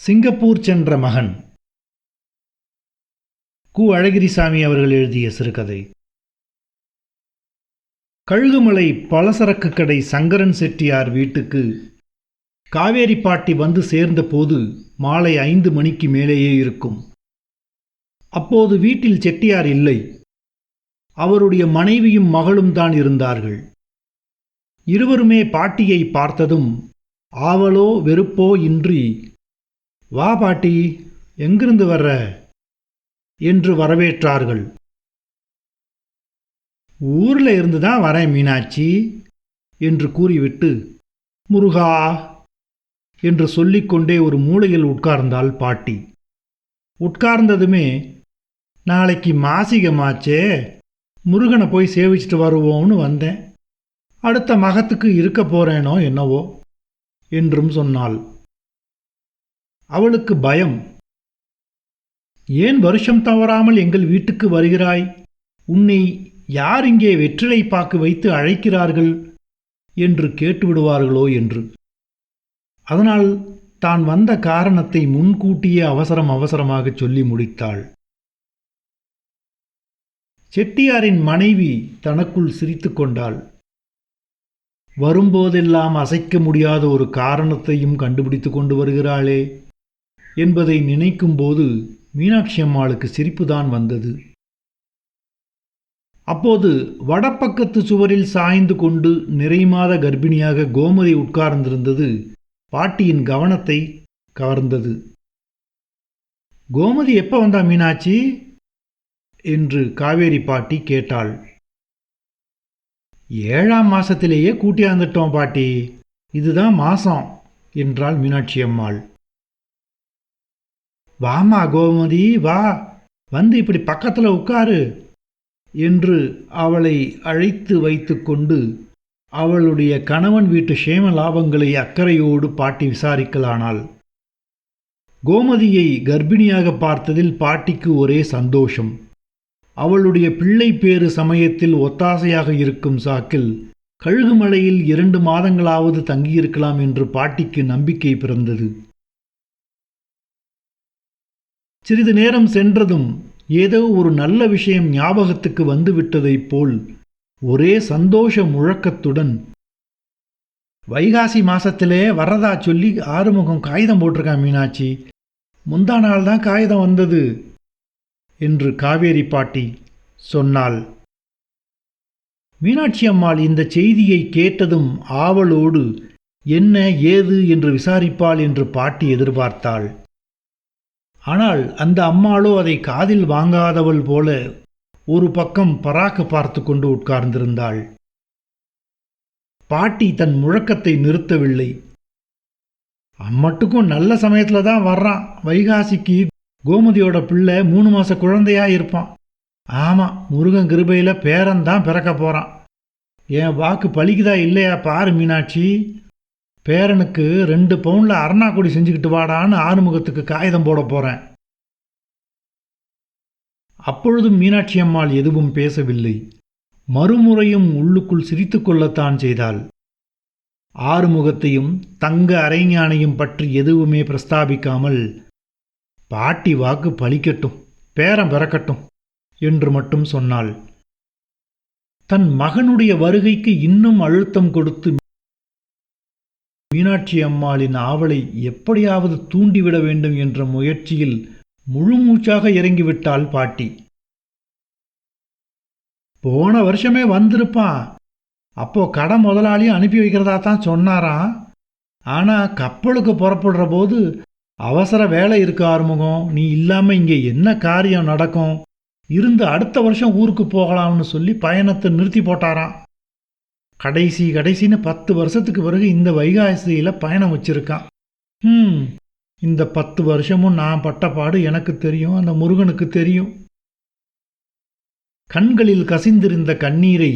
Singapore சென்ற மகன். கு. அழகிரிசாமி அவர்கள் எழுதிய சிறுகதை. கழுகுமலை பலசரக்கு கடை சங்கரன் செட்டியார் வீட்டுக்கு காவேரி பாட்டி வந்து சேர்ந்தபோது மாலை 5 மணிக்கு மேலேயே இருக்கும். அப்போது வீட்டில் செட்டியார் இல்லை. அவருடைய மனைவியும் மகளும் தான் இருந்தார்கள். இருவருமே பாட்டியை பார்த்ததும் ஆவலோ வெறுப்போ இன்றி, "வா பாட்டி, எங்கிருந்து வர்ற?" என்று வரவேற்றார்கள். "ஊர்ல இருந்து தான் வரேன் மீனாட்சி" என்று கூறிவிட்டு, "முருகா" என்று சொல்லிக்கொண்டே ஒரு மூலையில் உட்கார்ந்தாள் பாட்டி. உட்கார்ந்ததுமே, "நாளைக்கு மாசிகமாச்சே, முருகனை போய் சேவிச்சிட்டு வருவோம்னு வந்தேன். அடுத்த மகத்துக்கு இருக்க போறேனோ என்னவோ" என்றும் சொன்னாள். அவளுக்கு பயம். "ஏன் வருஷம் தவறாமல் எங்கள் வீட்டுக்கு வருகிறாய்? உன்னை யார் இங்கே வெற்றிலை பாக்கு வைத்து அழைக்கிறார்கள் என்று கேட்டுவிடுவார்களோ என்று. அதனால் தான் வந்த காரணத்தை முன்கூட்டியே அவசரமாக சொல்லி முடித்தாள். செட்டியாரின் மனைவி தனக்குள் சிரித்து கொண்டாள். வரும்போதெல்லாம் அசைக்க முடியாத ஒரு காரணத்தையும் கண்டுபிடித்து கொண்டு வருகிறாளே என்பதை நினைக்கும்போது மீனாட்சி அம்மாளுக்கு சிரிப்புதான் வந்தது. அப்போது வடப்பக்கத்து சுவரில் சாய்ந்து கொண்டு நிறைமாத கர்ப்பிணியாக கோமதி உட்கார்ந்திருந்தது பாட்டியின் கவனத்தை கவர்ந்தது. "கோமதி எப்ப வந்தா மீனாட்சி?" என்று காவேரி பாட்டி கேட்டாள். "7ஆம் மாசத்திலேயே கூட்டியாந்துட்டோம் பாட்டி, இதுதான் மாசம்" என்றாள் மீனாட்சி அம்மாள். "வாமா கோமதி, வா, வந்து இப்படி பக்கத்தில் உட்காரு" என்று அவளை அழைத்து வைத்து கொண்டு அவளுடைய கணவன் வீட்டு சேம லாபங்களை அக்கறையோடு பாட்டி விசாரிக்கலானாள். கோமதியை கர்ப்பிணியாக பார்த்ததில் பாட்டிக்கு ஒரே சந்தோஷம். அவளுடைய பிள்ளை பேறு சமயத்தில் ஒத்தாசையாக இருக்கும் சாக்கில் கழுகுமலையில் 2 மாதங்களாவது தங்கியிருக்கலாம் என்று பாட்டிக்கு நம்பிக்கை பிறந்தது. சிறிது நேரம் சென்றதும் ஏதோ ஒரு நல்ல விஷயம் ஞாபகத்துக்கு வந்துவிட்டதைப் போல் ஒரே சந்தோஷ முழக்கத்துடன், "வைகாசி மாசத்திலே வர்றதா சொல்லி ஆறுமுகம் காகிதம் போட்டிருக்கான் மீனாட்சி, முந்தா நாள் தான் காகிதம் வந்தது" என்று காவேரி பாட்டி சொன்னாள். மீனாட்சி அம்மாள் இந்த செய்தியை கேட்டதும் ஆவலோடு என்ன ஏது என்று விசாரிப்பாள் என்று பாட்டி எதிர்பார்த்தாள். ஆனால் அந்த அம்மாளோ அதை காதில் வாங்காதவள் போல ஒரு பக்கம் பராக்கு பார்த்து கொண்டு உட்கார்ந்திருந்தாள். பாட்டி தன் முழக்கத்தை நிறுத்தவில்லை. "அம்மட்டுக்கும் நல்ல சமயத்துல தான் வர்றான். வைகாசிக்கு கோமதியோட பிள்ளை 3 மாச குழந்தையா இருப்பான். ஆமா, முருகன் கிருபையில பேரன்தான் பிறக்க போறான். என் வாக்கு பலிக்குதா இல்லையா பாரு மீனாட்சி. பேரனுக்கு 2 பவுன்ல அரணாக்குடி செஞ்சுக்கிட்டு வாடான்னு ஆறுமுகத்துக்கு காகிதம் போட போறேன்." அப்பொழுதும் மீனாட்சி அம்மாள் எதுவும் பேசவில்லை. மறுமுறையும் உள்ளுக்குள் சிரித்து கொள்ளத்தான் செய்தாள். ஆறுமுகத்தையும் தங்க அரைஞானையும் பற்றி எதுவுமே பிரஸ்தாபிக்காமல், "பாட்டி வாக்கு பலிக்கட்டும், பேரன் பிறக்கட்டும்" என்று மட்டும் சொன்னாள். தன் மகனுடைய வருகைக்கு இன்னும் அழுத்தம் கொடுத்து மீனாட்சி அம்மாளின் ஆவலை எப்படியாவது தூண்டிவிட வேண்டும் என்ற முயற்சியில் முழுமூச்சாக இறங்கிவிட்டாள் பாட்டி. "போன வருஷமே வந்திருப்பான். அப்போ கடை முதலாளியும் அனுப்பி வைக்கிறதா தான் சொன்னாராம். ஆனால் கப்பலுக்கு புறப்படுற போது, அவசர வேலை இருக்கு ஆறுமுகம், நீ இல்லாம இங்கே என்ன காரியம் நடக்கும், இருந்து அடுத்த வருஷம் ஊருக்கு போகலாம்னு சொல்லி பயணத்தை நிறுத்தி போட்டாராம். கடைசின்னு 10 வருஷத்துக்கு பிறகு இந்த வைகாசியில பயணம் வச்சிருக்கான். இந்த 10 வருஷமும் நான் பட்டப்பாடு எனக்கு தெரியும், அந்த முருகனுக்கு தெரியும்." கண்களில் கசிந்திருந்த கண்ணீரை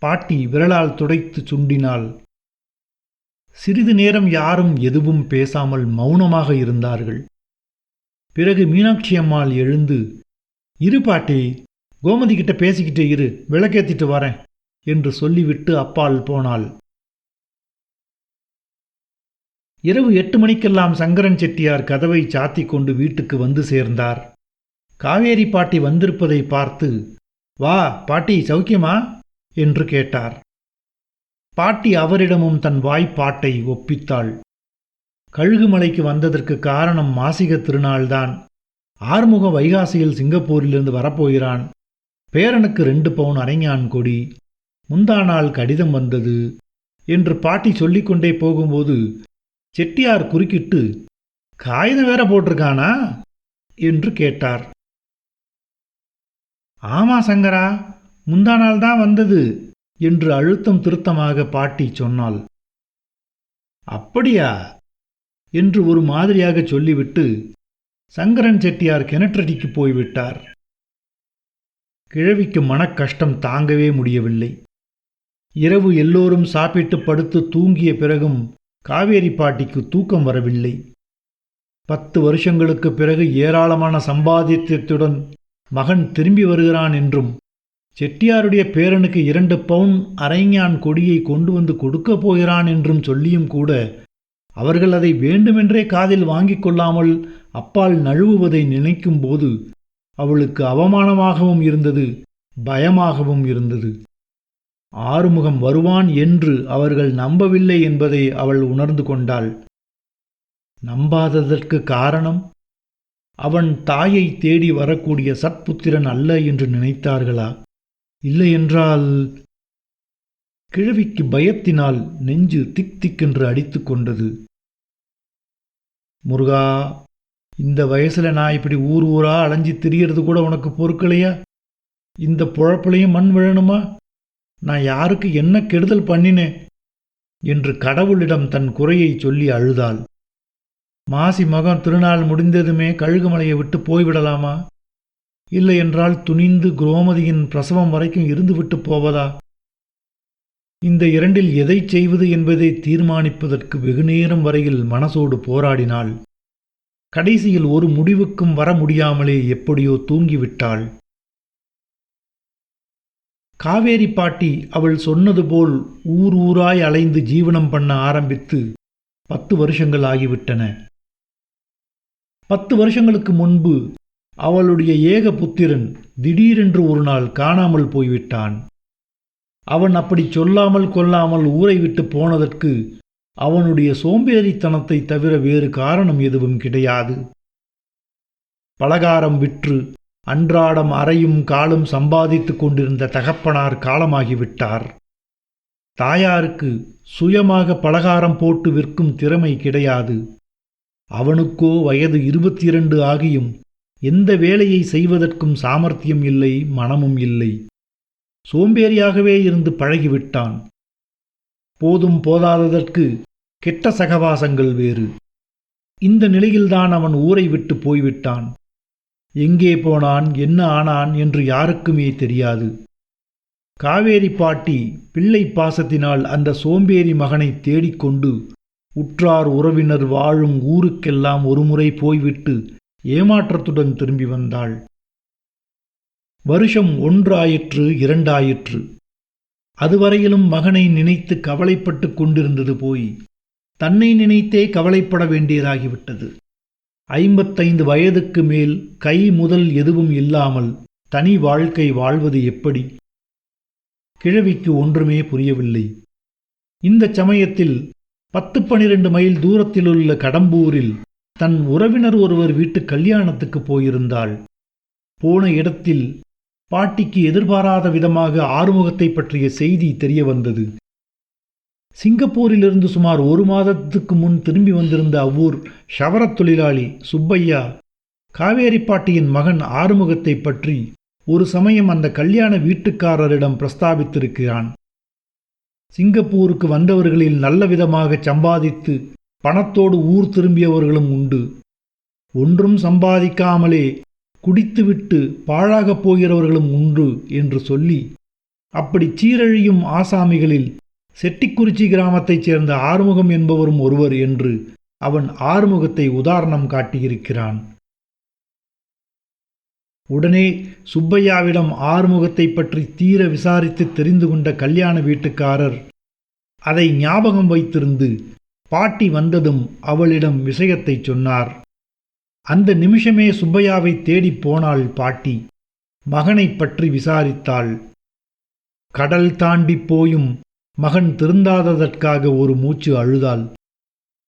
பாட்டி விரலால் துடைத்து சுண்டினாள். சிறிது நேரம் யாரும் எதுவும் பேசாமல் மௌனமாக இருந்தார்கள். பிறகு மீனாட்சி அம்மாள் எழுந்து, "இரு பாட்டி, கோமதி கிட்ட பேசிக்கிட்டே இரு, விளக்கேத்திட்டு வரேன்" என்று சொல்லிவிட்டு அப்பால் போனாள். இரவு 8 மணிக்கெல்லாம் சங்கரன் செட்டியார் கதவை சாத்திக் கொண்டு வீட்டுக்கு வந்து சேர்ந்தார். காவேரி பாட்டி வந்திருப்பதை பார்த்து, "வா பாட்டி, சௌக்கியமா?" என்று கேட்டார். பாட்டி அவரிடமும் தன் வாய்ப்பாட்டை ஒப்பித்தாள். கழுகுமலைக்கு வந்ததற்கு காரணம் மாசிக திருநாள்தான். ஆறுமுக வைகாசியில் சிங்கப்பூரிலிருந்து வரப்போகிறான். பேரனுக்கு 2 பவுன் அரைஞான் கொடி. முந்தா நாள் கடிதம் வந்தது என்று பாட்டி சொல்லிக்கொண்டே போகும்போது செட்டியார் குறுக்கிட்டு, "காகிதம் வேற போட்டிருக்கானா?" என்று கேட்டார். "ஆமா சங்கரா, முந்தா நாள் தான் வந்தது" என்று அழுத்தம் திருத்தமாக பாட்டி சொன்னாள். "அப்படியா?" என்று ஒரு மாதிரியாக சொல்லிவிட்டு சங்கரன் செட்டியார் கிணற்றடிக்கு போய்விட்டார். கிழவிக்கு மனக்கஷ்டம் தாங்கவே முடியவில்லை. இரவு எல்லோரும் சாப்பிட்டு படுத்து தூங்கிய பிறகும் காவேரி பாட்டிக்கு தூக்கம் வரவில்லை. 10 வருஷங்களுக்கு பிறகு ஏராளமான சம்பாதித்தியத்துடன் மகன் திரும்பி வருகிறான் என்றும், செட்டியாருடைய பேரனுக்கு 2 பவுன் அரைஞான் கொடியை கொண்டு வந்து கொடுக்கப் போகிறான் என்றும் சொல்லியும் கூட அவர்கள் அதை வேண்டுமென்றே காதில் வாங்கிக் கொள்ளாமல் அப்பால் நழுவுவதை நினைக்கும் போது அவளுக்கு அவமானமாகவும் இருந்தது, பயமாகவும் இருந்தது. ஆறுமுகம் வருவான் என்று அவர்கள் நம்பவில்லை என்பதை அவள் உணர்ந்து கொண்டாள். நம்பாததற்கு காரணம், அவன் தாயை தேடி வரக்கூடிய சத்புத்திரன் அல்ல என்று நினைத்தார்களா? இல்லையென்றால்... கிழவிக்கு பயத்தினால் நெஞ்சு திக் திக்கென்று அடித்து கொண்டது. "முருகா, இந்த வயசுல நான் இப்படி ஊர் ஊரா அலைஞ்சி திரியறது கூட உனக்கு பொறுக்கலையா? இந்த பொழப்பிலையும் மண் விழணுமா? நான் யாருக்கு என்ன கெடுதல் பண்ணினேன்?" என்று கடவுளிடம் தன் குறையை சொல்லி அழுதாள். மாசி மகம் திருநாள் முடிந்ததுமே கழுகுமலையை விட்டு போய்விடலாமா? இல்லை என்றால் துணிந்து குரோமதியின் பிரசவம் வரைக்கும் இருந்துவிட்டு போவதா? இந்த இரண்டில் எதை செய்வது என்பதை தீர்மானிப்பதற்கு வெகுநேரம் வரையில் மனசோடு போராடினாள். கடைசியில் ஒரு முடிவுக்கும் வர முடியாமலே எப்படியோ தூங்கிவிட்டாள். காவேரி பாட்டி அவள் சொன்னது போல் ஊர் ஊராய் அலைந்து ஜீவனம் பண்ண ஆரம்பித்து 10 வருஷங்கள் ஆகிவிட்டன. 10 வருஷங்களுக்கு முன்பு அவளுடைய ஏக புத்திரன் திடீரென்று ஒரு நாள் காணாமல் போய்விட்டான். அவன் அப்படி சொல்லாமல் கொல்லாமல் ஊரை விட்டு போனதற்கு அவனுடைய சோம்பேறித்தனத்தை தவிர வேறு காரணம் எதுவும் கிடையாது. பலகாரம் விற்று அன்றாடம் அரையும் காலும் சம்பாதித்துக் கொண்டிருந்த தகப்பனார் காலமாகிவிட்டார். தாயாருக்கு சுயமாக பலகாரம் போட்டு விற்கும் திறமை கிடையாது. அவனுக்கோ வயது 22 ஆகியும் எந்த வேலையை செய்வதற்கும் சாமர்த்தியம் இல்லை, மனமும் இல்லை. சோம்பேறியாகவே இருந்து பழகிவிட்டான். போதும் போதாததற்கு கெட்ட சகவாசங்கள் வேறு. இந்த நிலையில்தான் அவன் ஊரை விட்டு போய்விட்டான். எங்கே போனான், என்ன ஆனான் என்று யாருக்குமே தெரியாது. காவேரி பாட்டி பிள்ளை பாசத்தினால் அந்த சோம்பேறி மகனை தேடிக்கொண்டு உற்றார் உறவினர் வாழும் ஊருக்கெல்லாம் ஒருமுறை போய்விட்டு ஏமாற்றத்துடன் திரும்பி வந்தாள். வருஷம் 1 ஆயிற்று, 2 ஆயிற்று. அதுவரையிலும் மகனை நினைத்து கவலைப்பட்டு கொண்டிருந்தது போய் தன்னை நினைத்தே கவலைப்பட வேண்டியதாகிவிட்டது. 55 வயதுக்கு மேல் கை முதல் எதுவும் இல்லாமல் தனி வாழ்க்கை வாழ்வது எப்படி? கிழவிக்கு ஒன்றுமே புரியவில்லை. இந்த சமயத்தில் 10-12 மைல் தூரத்திலுள்ள கடம்பூரில் தன் உறவினர் ஒருவர் வீட்டு கல்யாணத்துக்கு போயிருந்தாள். போன இடத்தில் பாட்டிக்கு எதிர்பாராத விதமாக ஆறுமுகத்தை பற்றிய செய்தி தெரிய வந்தது. சிங்கப்பூரிலிருந்து சுமார் 1 மாதத்துக்கு முன் திரும்பி வந்திருந்த அவ்வூர் ஷவரத் தொழிலாளி சுப்பையா காவேரி பாட்டியின் மகன் ஆறுமுகத்தை பற்றி ஒரு சமயம் அந்த கல்யாண வீட்டுக்காரரிடம் பிரஸ்தாபித்திருக்கிறான். சிங்கப்பூருக்கு வந்தவர்களில் நல்ல விதமாக சம்பாதித்து பணத்தோடு ஊர் திரும்பியவர்களும் உண்டு. ஒன்றும் சம்பாதிக்காமலே குடித்துவிட்டு பாழாகப் போகிறவர்களும் உண்டு என்று சொல்லி, அப்படி சீரழியும் ஆசாமிகளில் செட்டிக்குறிச்சி கிராமத்தைச் சேர்ந்த ஆறுமுகம் என்பவரும் ஒருவர் என்று அவன் ஆறுமுகத்தை உதாரணம் காட்டியிருக்கிறான். உடனே சுப்பையாவிடம் ஆறுமுகத்தை பற்றி தீர விசாரித்து தெரிந்து கொண்ட கல்யாண வீட்டுக்காரர் அதை ஞாபகம் வைத்திருந்து பாட்டி வந்ததும் அவளிடம் விஷயத்தை சொன்னார். அந்த நிமிஷமே சுப்பையாவை தேடிப் போனாள் பாட்டி. மகனைப் பற்றி விசாரித்தாள். கடல் தாண்டி போயும் மகன் திருந்தாததற்காக ஒரு மூச்சு அழுதாள்.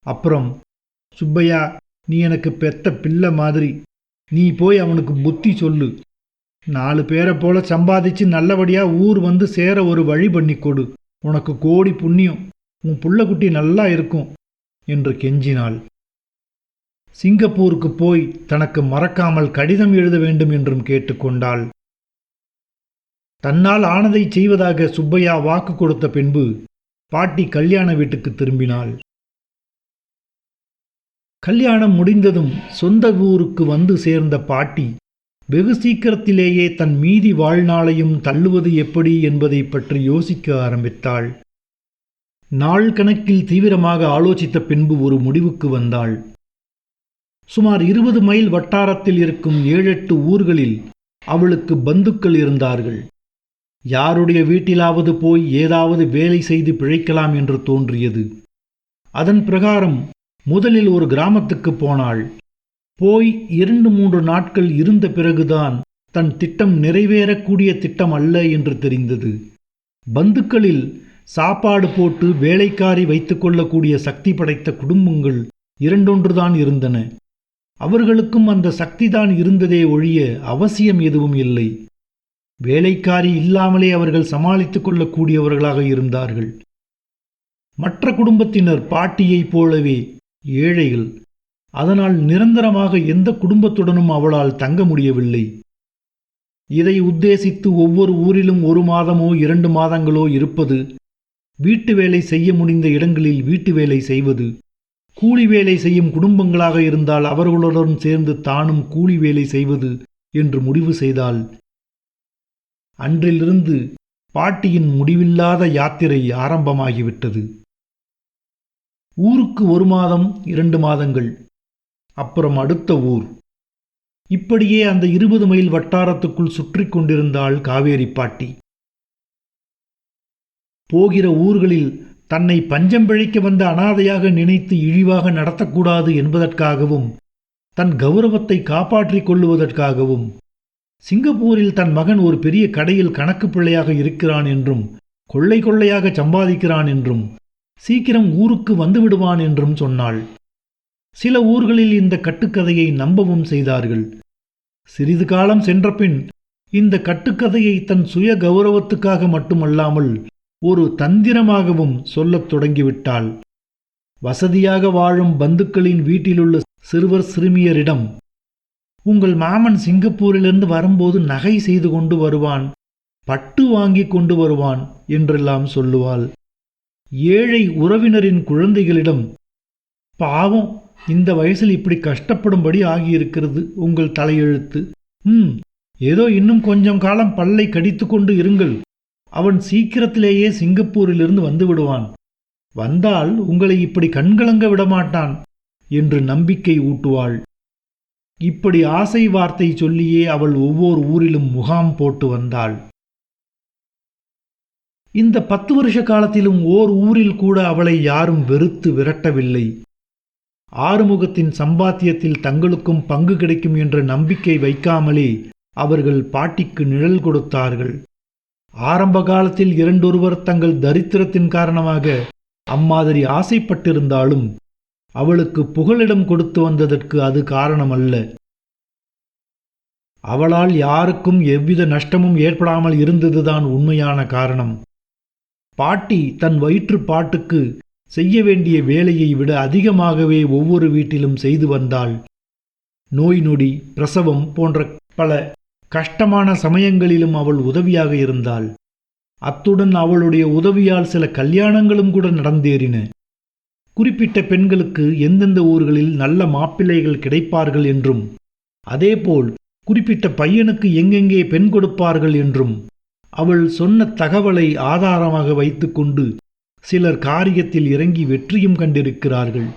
அப்புறம், சுப்பையா, நீ எனக்கு பெத்த பிள்ளை மாதிரி, நீ போய் அவனுக்கு புத்தி சொல்லு. 4 பேரை போல சம்பாதிச்சு நல்லபடியா ஊர் வந்து சேர ஒரு வழி பண்ணி கொடு. உனக்கு கோடி புண்ணியம், உன் புள்ளக்குட்டி நல்லா இருக்கும் என்று கெஞ்சினாள். சிங்கப்பூருக்கு போய் தனக்கு மறக்காமல் கடிதம் எழுத வேண்டும் என்றும் கேட்டுக்கொண்டாள். தன்னால் ஆனதை செய்வதாக சுப்பையா வாக்கு கொடுத்த பின்பு பாட்டி கல்யாண வீட்டுக்கு திரும்பினாள். கல்யாணம் முடிந்ததும் சொந்த ஊருக்கு வந்து சேர்ந்த பாட்டி வெகு சீக்கிரத்திலேயே தன் மீதி வாழ்நாளையும் தள்ளுவது எப்படி என்பதை பற்றி யோசிக்க ஆரம்பித்தாள். நாள் கணக்கில் தீவிரமாக ஆலோசித்த பின்பு ஒரு முடிவுக்கு வந்தாள். சுமார் 20 மைல் வட்டாரத்தில் இருக்கும் 7-8 ஊர்களில் அவளுக்கு பந்துக்கள் இருந்தார்கள். யாருடைய வீட்டிலாவது போய் ஏதாவது வேலை செய்து பிழைக்கலாம் என்று தோன்றியது. அதன் பிரகாரம் முதலில் ஒரு கிராமத்துக்கு போனாள். போய் 2-3 நாட்கள் இருந்த பிறகுதான் தன் திட்டம் நிறைவேறக்கூடிய திட்டம் அல்ல என்று தெரிந்தது. பந்துக்களில் சாப்பாடு போட்டு வேலைக்காரி வைத்துக் கொள்ளக்கூடிய சக்தி படைத்த குடும்பங்கள் 2-3 தான் இருந்தன. அவர்களுக்கும் அந்த சக்திதான் இருந்ததே ஒழிய அவசியம் எதுவும் இல்லை. வேலைக்காரி இல்லாமலே அவர்கள் சமாளித்துக் கொள்ளக்கூடியவர்களாக இருந்தார்கள். மற்ற குடும்பத்தினர் பாட்டியைப் போலவே ஏழைகள். அதனால் நிரந்தரமாக எந்த குடும்பத்துடனும் அவளால் தங்க முடியவில்லை. இதை உத்தேசித்து ஒவ்வொரு ஊரிலும் 1 மாதமோ 2 மாதங்களோ இருப்பது, வீட்டு வேலை செய்ய முடிந்த இடங்களில் வீட்டு வேலை செய்வது, கூலி வேலை செய்யும் குடும்பங்களாக இருந்தால் அவர்களுடன் சேர்ந்து தானும் கூலி வேலை செய்வது என்று முடிவு செய்தாள். அன்றிலிருந்து பாட்டியின் முடிவில்லாத யாத்திரை ஆரம்பமாகிவிட்டது. ஊருக்கு 1 மாதம் 2 மாதங்கள், அப்புறம் அடுத்த ஊர். இப்படியே அந்த 20 மைல் வட்டாரத்துக்குள் சுற்றி கொண்டிருந்தாள் காவேரி பாட்டி. போகிற ஊர்களில் தன்னை பஞ்சம் பிழைக்க வந்த அனாதையாக நினைத்து இழிவாக நடத்தக்கூடாது என்பதற்காகவும் தன் கௌரவத்தை காப்பாற்றிக் கொள்ளுவதற்காகவும் சிங்கப்பூரில் தன் மகன் ஒரு பெரிய கடையில் கணக்கு பிள்ளையாக இருக்கிறான் என்றும் கொள்ளை கொள்ளையாக சம்பாதிக்கிறான் என்றும் சீக்கிரம் ஊருக்கு வந்து விடுவான் என்றும் சொன்னாள். சில ஊர்களில் இந்த கட்டுக்கதையை நம்பவும் செய்தார்கள். சிறிது காலம் சென்றபின் இந்த கட்டுக்கதையை தன் சுய கௌரவத்துக்காக மட்டுமல்லாமல் ஒரு தந்திரமாகவும் சொல்லத் தொடங்கிவிட்டாள். வசதியாக வாழும் பந்துக்களின் வீட்டிலுள்ள சிறுவர் சிறுமியரிடம், உங்கள் மாமன் சிங்கப்பூரிலிருந்து வரும்போது நகை செய்து கொண்டு வருவான், பட்டு வாங்கி கொண்டு வருவான் என்றெல்லாம் சொல்லுவாள். ஏழை உறவினரின் குழந்தைகளிடம், பாவம், இந்த வயசில் இப்படி கஷ்டப்படும்படி ஆகியிருக்கிறது உங்கள் தலையெழுத்து. ஏதோ இன்னும் கொஞ்சம் காலம் பல்லை கடித்து கொண்டு இருங்கள், அவன் சீக்கிரத்திலேயே சிங்கப்பூரிலிருந்து வந்து விடுவான், வந்தால் உங்களை இப்படி கண்கலங்க விடமாட்டான் என்று நம்பிக்கை ஊட்டுவாள். இப்படி ஆசை வார்த்தை சொல்லியே அவள் ஒவ்வொரு ஊரிலும் முகாம் போட்டு வந்தாள். இந்த 10 வருஷ காலத்திலும் ஓர் ஊரில் கூட அவளை யாரும் வெறுத்து விரட்டவில்லை. ஆறுமுகத்தின் சம்பாத்தியத்தில் தங்களுக்கும் பங்கு கிடைக்கும் என்ற நம்பிக்கை வைக்காமலே அவர்கள் பாட்டிக்கு நிழல் கொடுத்தார்கள். ஆரம்ப காலத்தில் 2 தங்கள் தரித்திரத்தின் காரணமாக அம்மாதிரி ஆசைப்பட்டிருந்தாலும் அவளுக்கு புகலிடம் கொடுத்து வந்ததற்கு அது காரணமல்ல. அவளால் யாருக்கும் எவ்வித நஷ்டமும் ஏற்படாமல் இருந்ததுதான் உண்மையான காரணம். பாட்டி தன் வயிற்று பாட்டுக்கு செய்ய வேண்டிய வேலையை விட அதிகமாகவே ஒவ்வொரு வீட்டிலும் செய்து வந்தாள். நோய் நொடி, பிரசவம் போன்ற பல கஷ்டமான சமயங்களிலும் அவள் உதவியாக இருந்தாள். அத்துடன் அவளுடைய உதவியால் சில கல்யாணங்களும் கூட நடந்தேறின. குறிப்பிட்ட பெண்களுக்கு எந்தெந்த ஊர்களில் நல்ல மாப்பிள்ளைகள் கிடைப்பார்கள் என்றும், அதேபோல் குறிப்பிட்ட பையனுக்கு எங்கெங்கே பெண் கொடுப்பார்கள் என்றும் அவள் சொன்ன தகவலை ஆதாரமாக வைத்துக்கொண்டு சிலர் காரியத்தில் இறங்கி வெற்றியும் கண்டிருக்கிறார்கள்.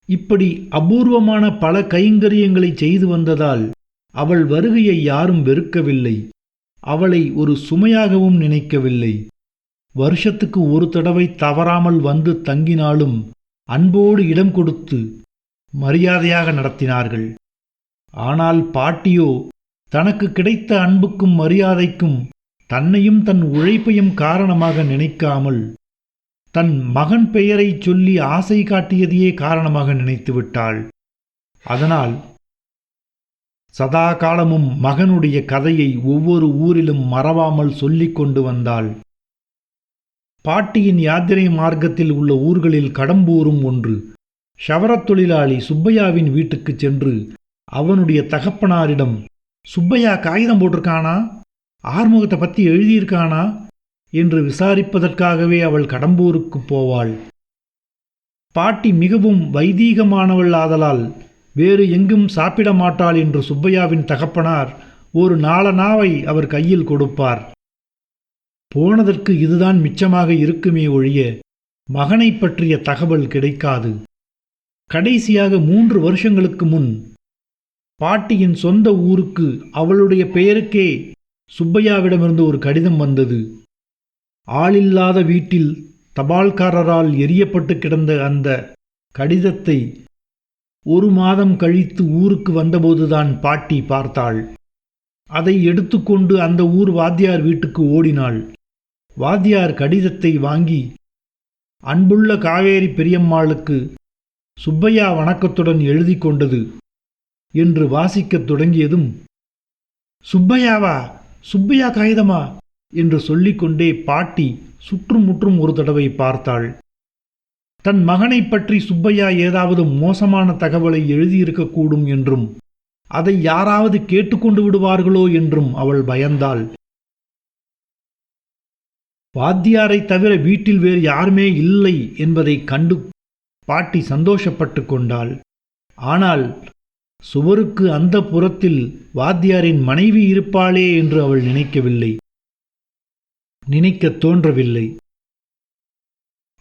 இப்படி அபூர்வமான பல கைங்கரியங்களை செய்து வந்ததால் அவள் வருகையை யாரும் வெறுக்கவில்லை, அவளை ஒரு சுமையாகவும் நினைக்கவில்லை. வருஷத்துக்கு ஒரு தடவை தவறாமல் வந்து தங்கினாலும் அன்போடு இடம் கொடுத்து மரியாதையாக நடத்தினார்கள். ஆனால் பாட்டியோ தனக்கு கிடைத்த அன்புக்கும் மரியாதைக்கும் தன்னையும் தன் உழைப்பையும் காரணமாக நினைக்காமல் தன் மகன் பெயரைச் சொல்லி ஆசை காட்டியதையே காரணமாக நினைத்து விட்டாள். அதனால் சதா காலமும் மகனுடைய கதையை ஒவ்வொரு ஊரிலும் மறவாமல் சொல்லிக் கொண்டு வந்தாள். பாட்டியின் யாத்திரை மார்க்கத்தில் உள்ள ஊர்களில் கடம்பூரும் ஒன்று. ஷவரத் தொழிலாளி சுப்பையாவின் வீட்டுக்கு சென்று அவனுடைய தகப்பனாரிடம், சுப்பையா காகிதம் போட்டிருக்கானா, ஆறுமுகத்தை பற்றி எழுதியிருக்கானா என்று விசாரிப்பதற்காகவே அவள் கடம்பூருக்கு போவாள். பாட்டி மிகவும் வைதீகமானவள் ஆதலால் வேறு எங்கும் சாப்பிட மாட்டாள் என்று சுப்பையாவின் தகப்பனார் ஒரு நாளனாவை அவர் கையில் கொடுப்பார். போனதற்கு இதுதான் மிச்சமாக இருக்குமே ஒழிய மகனை பற்றிய தகவல் கிடைக்காது. கடைசியாக 3 வருஷங்களுக்கு முன் பாட்டியின் சொந்த ஊருக்கு அவளுடைய பெயருக்கே சுப்பையாவிடமிருந்து ஒரு கடிதம் வந்தது. ஆளில்லாத வீட்டில் தபால்காரரால் எரியப்பட்டு கிடந்த அந்த கடிதத்தை 1 மாதம் கழித்து ஊருக்கு வந்தபோதுதான் பாட்டி பார்த்தாள். அதை எடுத்துக்கொண்டு அந்த ஊர் வாத்தியார் வீட்டுக்கு ஓடினாள். வாத்தியார் கடிதத்தை வாங்கி, அன்புள்ள காவேரி பெரியம்மாளுக்கு சுப்பையா வணக்கத்துடன் எழுதி கொண்டது என்று வாசிக்கத் தொடங்கியதும், சுப்பையாவா, சுப்பையா காகிதமா என்று சொல்லிக்கொண்டே பாட்டி சுற்றும் முற்றும் ஒரு தடவை பார்த்தாள். தன் மகனை பற்றி சுப்பையா ஏதாவது மோசமான தகவலை எழுதியிருக்கக்கூடும் என்றும் அதை யாராவது கேட்டுக்கொண்டு விடுவார்களோ என்றும் அவள் பயந்தாள். வாத்தியாரை தவிர வீட்டில் வேறு யாருமே இல்லை என்பதை கண்டு பாட்டி சந்தோஷப்பட்டு கொண்டாள். ஆனால் சுவருக்கு அந்த புறத்தில் வாத்தியாரின் மனைவி இருப்பாளே என்று அவள் நினைக்கத் தோன்றவில்லை.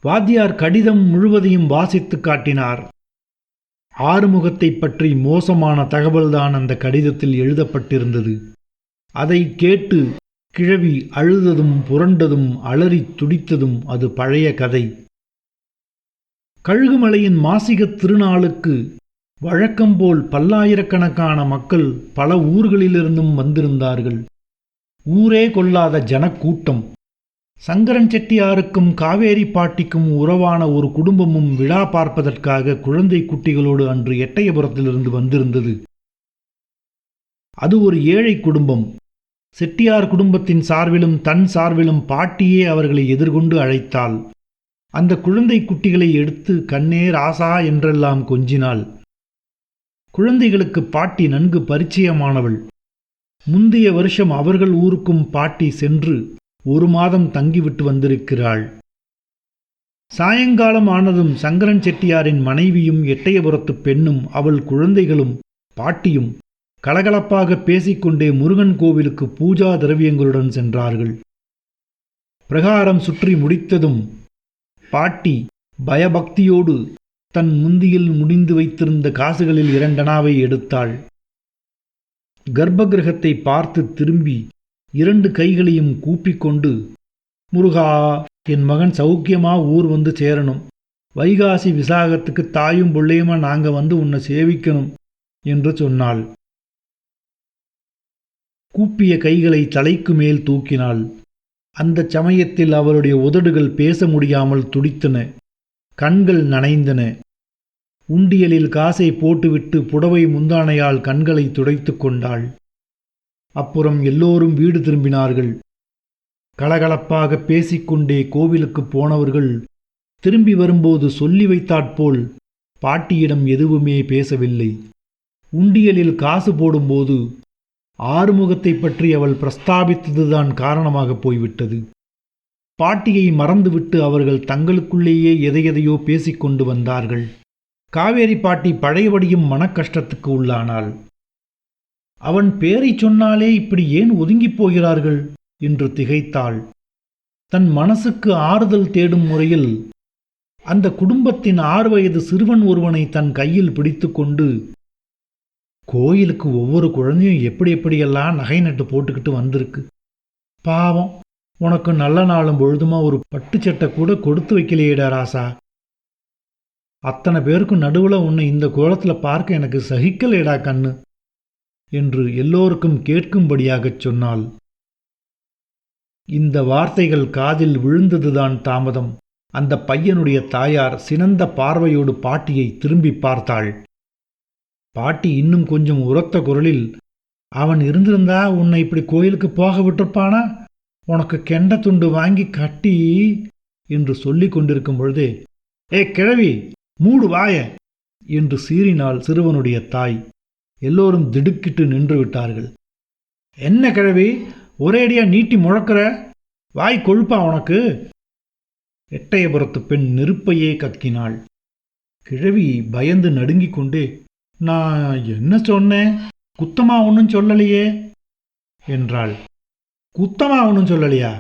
வாத்தியார் கடிதம் முழுவதையும் வாசித்து காட்டினார். ஆறுமுகத்தை பற்றி மோசமான தகவல்தான் அந்த கடிதத்தில் எழுதப்பட்டிருந்தது. அதை கேட்டு கிழவி அழுததும் புரண்டதும் அலறித் துடித்ததும் அது பழைய கதை. கழுகுமலையின் மாசிகத் திருநாளுக்கு வழக்கம்போல் பல்லாயிரக்கணக்கான மக்கள் பல ஊர்களிலிருந்தும் வந்திருந்தார்கள். ஊரே கொள்ளாத ஜனக்கூட்டம். சங்கரன் செட்டியாருக்கும் காவேரி பாட்டிக்கும் உறவான ஒரு குடும்பமும் விழா பார்ப்பதற்காக குழந்தை குட்டிகளோடு அன்று எட்டயபுரத்திலிருந்து வந்திருந்தது. அது ஒரு ஏழை குடும்பம். செட்டியார் குடும்பத்தின் சார்பிலும் தன் சார்பிலும் பாட்டியே அவர்களை எதிர்கொண்டு அழைத்தாள். அந்த குழந்தை குட்டிகளை எடுத்து கண்ணே ராசா என்றெல்லாம் கொஞ்சினாள். குழந்தைகளுக்கு பாட்டி நன்கு பரிச்சயமானவள். முந்தைய வருஷம் அவர்கள் ஊருக்கும் பாட்டி சென்று 1 மாதம் தங்கிவிட்டு வந்திருக்கிறாள். சாயங்காலம் ஆனதும் சங்கரன் செட்டியாரின் மனைவியும் எட்டயபுரத்து பெண்ணும் அவள் குழந்தைகளும் பாட்டியும் கலகலப்பாக பேசிக்கொண்டே முருகன் கோவிலுக்கு பூஜா திரவியங்களுடன் சென்றார்கள். பிரகாரம் சுற்றி முடித்ததும் பாட்டி பயபக்தியோடு தன் முந்தியில் முடிந்து வைத்திருந்த காசுகளில் 2 அணாவை எடுத்தாள். கர்ப்பகிரகத்தை பார்த்து திரும்பி 2 கைகளையும் கூப்பிக்கொண்டு, முருகா, என் மகன் சௌக்கியமா ஊர் வந்து சேரணும். வைகாசி விசாகத்துக்கு தாயும் பிள்ளையுமா நாங்க வந்து உன்னை சேவிக்கணும் என்று சொன்னாள். கூப்பிய கைகளை தலைக்கு மேல் தூக்கினாள். அந்த சமயத்தில் அவளுடைய உதடுகள் பேச முடியாமல் துடித்தன. கண்கள் நனைந்தன. உண்டியலில் காசை போட்டுவிட்டு புடவை முந்தானையால் கண்களை துடைத்து கொண்டாள். அப்புறம் எல்லோரும் வீடு திரும்பினார்கள். கலகலப்பாக பேசிக்கொண்டே கோவிலுக்கு போனவர்கள் திரும்பி வரும்போது சொல்லி வைத்தாற்போல் பாட்டியிடம் எதுவுமே பேசவில்லை. உண்டியலில் காசு போடும்போது ஆறுமுகத்தை பற்றி அவள் பிரஸ்தாபித்ததுதான் காரணமாக போய்விட்டது. பாட்டியை மறந்துவிட்டு அவர்கள் தங்களுக்குள்ளேயே எதையெதையோ பேசிக்கொண்டு வந்தார்கள். காவேரி பாட்டி பழையபடியும் மனக்கஷ்டத்துக்கு உள்ளானாள். அவன் பேரைச் சொன்னாலே இப்படி ஏன் ஒதுங்கிப் போகிறார்கள் என்று திகைத்தாள். தன் மனசுக்கு ஆறுதல் தேடும் முறையில் அந்த குடும்பத்தின் 6 வயது சிறுவன் ஒருவனை தன் கையில் பிடித்து கொண்டு, கோயிலுக்கு ஒவ்வொரு குழந்தையும் எப்படியெல்லாம் நகை நட்டு போட்டுக்கிட்டு வந்திருக்கு. பாவம், உனக்கு நல்ல நாளும் பொழுதுமா ஒரு பட்டுச்சட்டை கூட கொடுத்து வைக்கலையேடா ராசா. அத்தனை பேருக்கும் நடுவில் உன்னை இந்த கோலத்தில் பார்க்க எனக்கு சகிக்கலேடா கண்ணு என்று எல்லோருக்கும் கேட்கும்படியாகச் சொன்னாள். இந்த வார்த்தைகள் காதில் விழுந்ததுதான் தாமதம். அந்த பையனுடைய தாயார் சினந்த பார்வையோடு பாட்டியை திரும்பி பார்த்தாள். பாட்டி இன்னும் கொஞ்சம் உரத்த குரலில், அவன் இருந்திருந்தா உன்னை இப்படி கோயிலுக்கு போக விட்டிருப்பானா? உனக்கு கெண்ட துண்டு வாங்கி கட்டி என்று சொல்லிக் கொண்டிருக்கும் பொழுதே, ஏ கிழவி, மூடு வாய என்று சீறினாள் சிறுவனுடைய தாய். எல்லோரும் திடுக்கிட்டு நின்று விட்டார்கள். என்ன கிழவி, ஒரேடியா நீட்டி முழக்கிற? வாய் கொழுப்பா உனக்கு? எட்டயபுரத்து பெண் நெருப்பையே கக்கினாள். கிழவி பயந்து நடுங்கிக் கொண்டே, நான் என்ன சொன்னேன்? குத்தமா ஒன்றும் சொல்லலையே என்றாள். குத்தமா ஒன்றும் சொல்லலையா?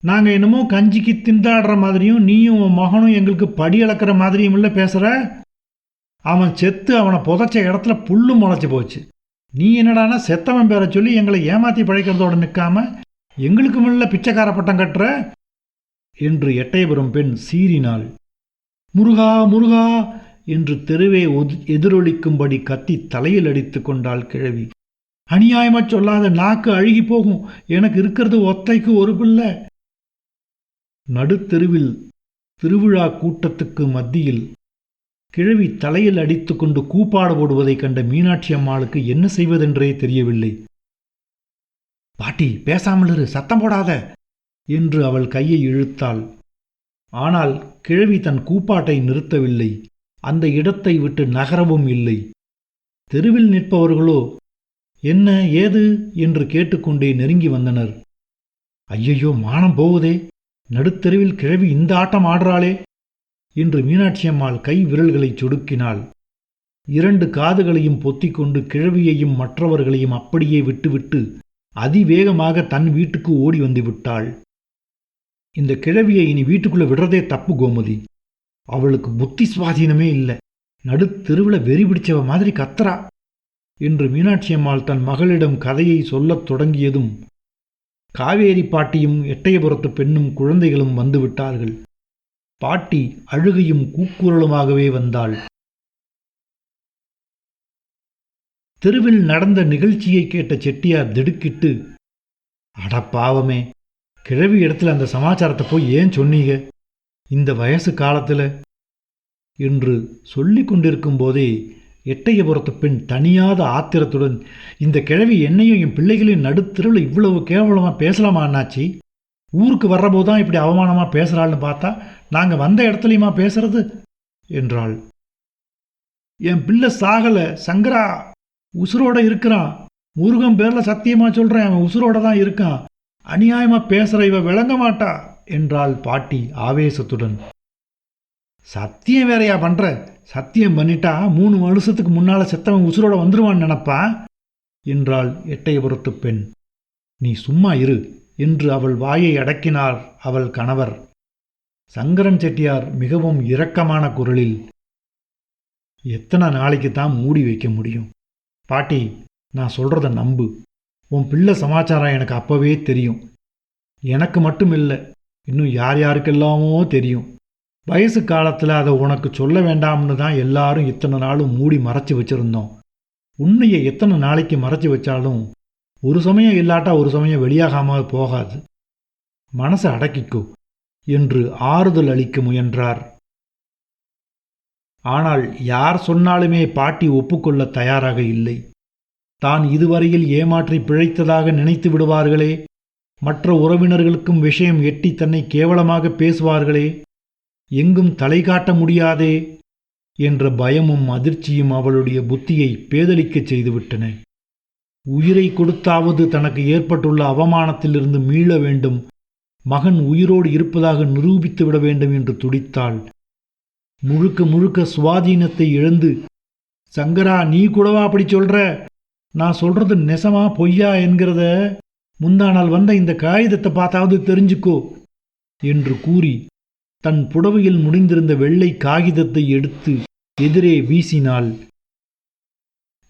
நாங்கள் என்னமோ கஞ்சிக்கு திண்டாடுற மாதிரியும் நீயும் உன் மகனும் எங்களுக்கு படி அளக்கிற மாதிரியும் இல்லை பேசுகிற. அவன் செத்து அவனை புதைச்ச இடத்துல புல்லு முளைச்சி போச்சு. நீ என்னடானா செத்தவன் பேரை சொல்லி எங்களை ஏமாற்றி பழைக்கிறதோடு நிற்காம எங்களுக்கு முள்ள பிச்சைக்கார பட்டம் கட்டுற என்று எட்டயபுரம் பெண் சீறினாள். முருகா முருகா என்று தெருவே எதிரொலிக்கும்படி கத்தி தலையில் அடித்து கொண்டாள் கிழவி. அநியாயமா சொல்லாத, நாக்கு அழுகி போகும். எனக்கு இருக்கிறது ஒத்தைக்கு ஒரு பிள்ளை. நடுத்தெருவில் திருவிழா கூட்டத்துக்கு மத்தியில் கிழவி தலையில் அடித்து கொண்டு கூப்பாடு போடுவதைக் கண்ட மீனாட்சி அம்மாளுக்கு என்ன செய்வதென்றே தெரியவில்லை. பாட்டி, பேசாமல் இரு, சத்தம் போடாத என்று அவள் கையை இழுத்தாள். ஆனால் கிழவி தன் கூப்பாட்டை நிறுத்தவில்லை. அந்த இடத்தை விட்டு நகரவும் இல்லை. தெருவில் நிற்பவர்களோ என்ன ஏது என்று கேட்டுக்கொண்டே நெருங்கி வந்தனர். ஐயையோ, மானம் போகுதே, நடுத்தெருவில் கிழவி இந்த ஆட்டம் ஆடுறாளே என்று மீனாட்சி அம்மாள் கை விரல்களை சொடுக்கினாள். 2 காதுகளையும் பொத்திக்கொண்டு கிழவியையும் மற்றவர்களையும் அப்படியே விட்டுவிட்டு அதிவேகமாக தன் வீட்டுக்கு ஓடி வந்து விட்டாள். இந்த கிழவியை இனி வீட்டுக்குள்ளே விடுறதே தப்பு கோமதி. அவளுக்கு புத்தி சுவாதீனமே இல்லை. நடுத்தெருவில் வெறி பிடிச்சவ மாதிரி கத்துறா என்று மீனாட்சி அம்மாள் தன் மகளிடம் கதையை சொல்லத் தொடங்கியதும் காவேரி பாட்டியும் எட்டயபுரத்து பெண்ணும் குழந்தைகளும் வந்துவிட்டார்கள். பாட்டி அழுகையும் கூக்குரலுமாகவே வந்தாள். தெருவில் நடந்த நிகழ்ச்சியை கேட்ட செட்டியார் திடுக்கிட்டு, அட பாவமே, கிழவி இடத்துல அந்த சமாச்சாரத்தை போய் ஏன் சொன்னீங்க இந்த வயசு காலத்தில் என்று சொல்லிக் கொண்டிருக்கும் போதே எட்டயபுரத்து பெண் தனியாத ஆத்திரத்துடன், இந்த கிழவி என்னையும் என் பிள்ளைகளையும் நடுத்தெருவில் இவ்வளவு கேவலமாக பேசலாமா அண்ணாச்சி? ஊருக்கு வர்றபோதுதான் இப்படி அவமானமாக பேசுகிறாள்னு பார்த்தா நாங்கள் வந்த இடத்துலையுமா பேசுறது என்றாள். என் பிள்ளை சாகலை, சங்கரா உசுரோட இருக்கிறான். முருகன் பேரில் சத்தியமாக சொல்கிறேன், அவன் உசுரோட தான் இருக்கான். அநியாயமாக பேசுகிற இவ விளங்க மாட்டா என்றாள் பாட்டி ஆவேசத்துடன். சத்தியம் வேறையா பண்ற? சத்தியம் பண்ணிட்டா 3 வருஷத்துக்கு முன்னால் செத்தவன் உசுரோட வந்துடுவான்னு நினப்பா என்றாள் எட்டயபுரத்து பெண். நீ சும்மா இரு என்று அவள் வாயை அடக்கினார் அவள் கணவர். சங்கரன் செட்டியார் மிகவும் இரக்கமான குரலில், எத்தனை நாளைக்கு தான் மூடி வைக்க முடியும்? பாட்டி, நான் சொல்கிறத நம்பு. உன் பிள்ளை சமாச்சாரம் எனக்கு அப்போவே தெரியும். எனக்கு மட்டும் இல்லை, இன்னும் யார் யாருக்கெல்லாமோ தெரியும். வயசு காலத்தில் அதை உனக்கு சொல்ல வேண்டாம்னு தான் எல்லாரும் இத்தனை நாளும் மூடி மறைச்சி வச்சுருந்தோம். உண்மையை எத்தனை நாளைக்கு மறைச்சி வச்சாலும் ஒரு சமயம் இல்லாட்டா ஒரு சமயம் வெளியாகாமல் போகாது. மனசை அடக்கிக்கோ என்று ஆறுதல் அளிக்க முயன்றார். ஆனால் யார் சொன்னாலுமே பாட்டி ஒப்புக்கொள்ள தயாராக இல்லை. தான் இதுவரையில் ஏமாற்றி பிழைத்ததாக நினைத்து விடுவார்களே, மற்ற உறவினர்களுக்கும் விஷயம் எட்டி தன்னை கேவலமாக பேசுவார்களே, எங்கும் தலை காட்ட முடியாதே என்ற பயமும் அதிர்ச்சியும் அவளுடைய புத்தியை பேதலிக்கச் செய்துவிட்டன. உயிரை கொடுத்தாவது தனக்கு ஏற்பட்டுள்ள அவமானத்திலிருந்து மீள வேண்டும், மகன் உயிரோடு இருப்பதாக நிரூபித்து விட வேண்டும் என்று துடித்தாள். முழுக்க முழுக்க சுவாதீனத்தை இழந்து, சங்கரா நீ கூடவா அப்படி சொல்ற? நான் சொல்றது நெசமா பொய்யா என்கிறத முந்தா நாள் வந்த இந்த காகிதத்தை பார்த்தாவது தெரிஞ்சுக்கோ என்று கூறி தன் புடவையில் முடிந்திருந்த வெள்ளை காகிதத்தை எடுத்து எதிரே வீசினாள்.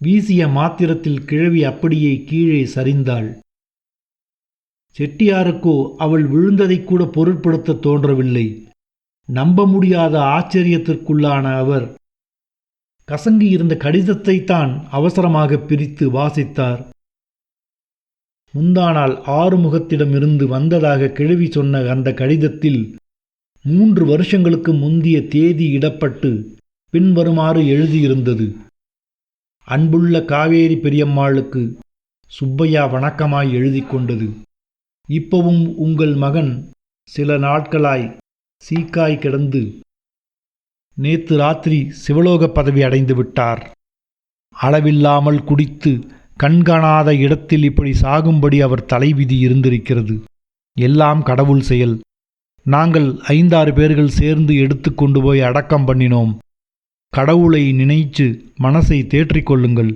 வீசிய மாத்திரத்தில் கிழவி அப்படியே கீழே சரிந்தாள். செட்டியாருக்கோ அவள் விழுந்ததைக் கூட பொருட்படுத்த தோன்றவில்லை. நம்ப முடியாத ஆச்சரியத்திற்குள்ளான அவர் கசங்கி இருந்த கடிதத்தைத்தான் அவசரமாக பிரித்து வாசித்தார். முந்தானால் ஆறுமுகத்திடமிருந்து வந்ததாக கிழவி சொன்ன அந்த கடிதத்தில் 3 வருஷங்களுக்கு முந்திய தேதி இடப்பட்டு பின்வருமாறு எழுதியிருந்தது: அன்புள்ள காவேரி பெரியம்மாளுக்கு சுப்பையா வணக்கமாய் எழுதி கொண்டது. இப்பவும் உங்கள் மகன் சில நாட்களாய் சீக்காய் கிடந்து நேத்து ராத்திரி சிவலோக பதவி அடைந்து விட்டார். அளவில்லாமல் குடித்து கண்காணாத இடத்தில் இப்படி சாகும்படி அவர் தலைவிதி இருந்திருக்கிறது. எல்லாம் கடவுள் செயல். நாங்கள் 5-6 பேர்கள் சேர்ந்து எடுத்து கொண்டு போய் அடக்கம் பண்ணினோம். கடவுளை நினைச்சு மனசை தேற்றிக்கொள்ளுங்கள்.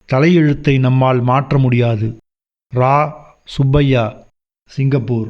தலையெழுத்தை நம்மால் மாற்ற முடியாது. ரா. சுப்பையா, சிங்கப்பூர்.